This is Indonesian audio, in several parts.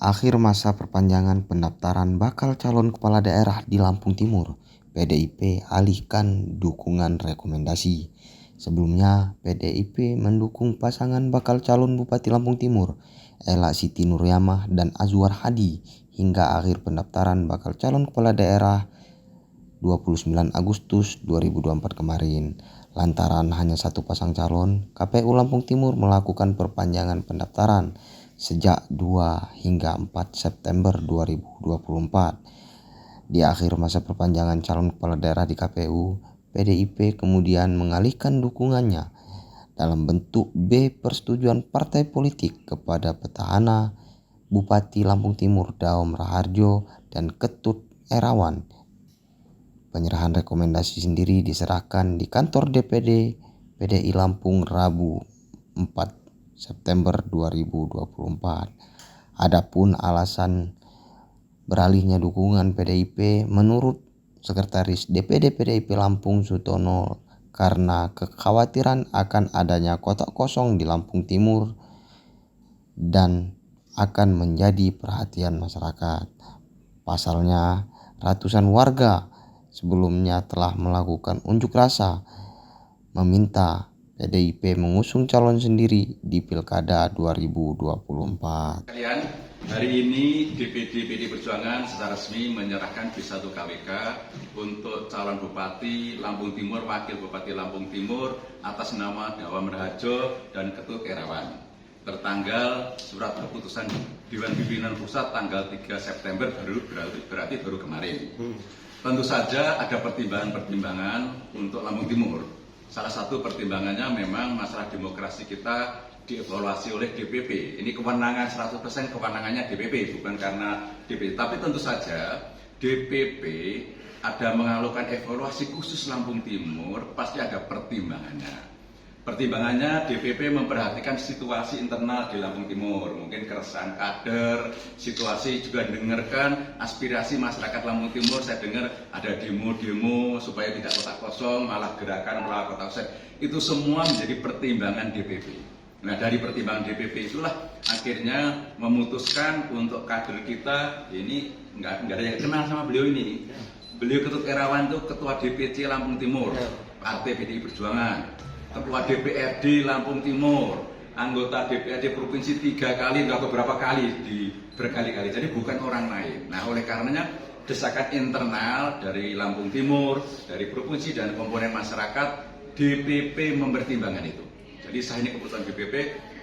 Akhir masa perpanjangan pendaftaran bakal calon kepala daerah di Lampung Timur. PDIP alihkan dukungan rekomendasi. Sebelumnya, PDIP mendukung pasangan bakal calon Bupati Lampung Timur, Ella Siti Nuryamah dan Azwar Hadi, hingga akhir pendaftaran bakal calon kepala daerah 29 Agustus 2024 kemarin. Lantaran hanya satu pasang calon, KPU Lampung Timur melakukan perpanjangan pendaftaran sejak 2 hingga 4 September 2024. Di akhir masa perpanjangan calon kepala daerah di KPU, PDIP kemudian mengalihkan dukungannya dalam bentuk B persetujuan partai politik kepada petahana Bupati Lampung Timur Daom Raharjo dan Ketut Erawan. Penyerahan rekomendasi sendiri diserahkan di kantor DPD PDI Lampung Rabu 4 September 2024. Adapun alasan beralihnya dukungan PDIP menurut Sekretaris DPD PDIP Lampung Sutono karena kekhawatiran akan adanya kotak kosong di Lampung Timur dan akan menjadi perhatian masyarakat. Pasalnya, ratusan warga sebelumnya telah melakukan unjuk rasa meminta PDIP mengusung calon sendiri di Pilkada 2024. Kalian, hari ini DPD PD Perjuangan secara resmi menyerahkan B1 KWK untuk calon Bupati Lampung Timur, Wakil Bupati Lampung Timur atas nama Daom Raharjo dan Ketut Erawan. Tertanggal surat keputusan Dewan Pimpinan Pusat tanggal 3 September berarti baru kemarin. Tentu saja ada pertimbangan-pertimbangan untuk Lampung Timur. Salah satu pertimbangannya memang masalah demokrasi kita dievaluasi oleh DPP. Ini kewenangan 100% kewenangannya DPP, bukan karena DPP. Tapi tentu saja DPP ada mengalukan evaluasi khusus Lampung Timur, pasti ada pertimbangannya. Pertimbangannya DPP memperhatikan situasi internal di Lampung Timur, mungkin keresahan kader, situasi juga dengarkan aspirasi masyarakat Lampung Timur. Saya dengar ada demo-demo supaya tidak kotak kosong, malah gerakan melawan kotak kosong. Itu semua menjadi pertimbangan DPP. Nah, dari pertimbangan DPP itulah akhirnya memutuskan untuk kader kita ini nggak ada yang kenal sama beliau ini. Beliau Ketut Erawan itu ketua DPC Lampung Timur, Partai PDI Perjuangan. Ketua DPRD Lampung Timur, anggota DPRD Provinsi 3 kali, atau beberapa kali, berkali-kali. Jadi bukan orang lain. Nah, oleh karenanya desakan internal dari Lampung Timur, dari provinsi dan komponen masyarakat, DPP mempertimbangkan itu. Jadi saya ini keputusan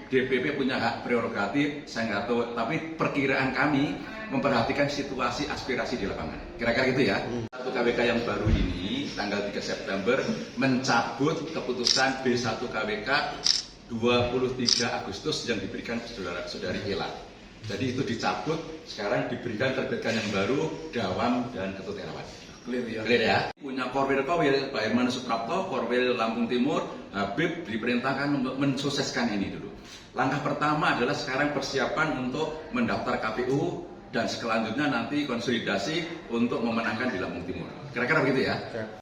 DPP punya hak prerogatif, saya nggak tahu, tapi perkiraan kami memperhatikan situasi aspirasi di lapangan. Kira-kira gitu ya. Satu KWK yang baru ini tanggal 3 September mencabut keputusan B1 KWK 23 Agustus yang diberikan saudara-saudari Ella. Jadi itu dicabut, sekarang diberikan terbitkan yang baru Daom dan Ketut Erawan. Clear ya? Punya Korwil Pak Herman Suprapto, Korwil Lampung Timur, Habib diperintahkan untuk mensukseskan ini dulu. Langkah pertama adalah sekarang persiapan untuk mendaftar KPU dan selanjutnya nanti konsolidasi untuk memenangkan di Lampung Timur. Kira-kira begitu ya?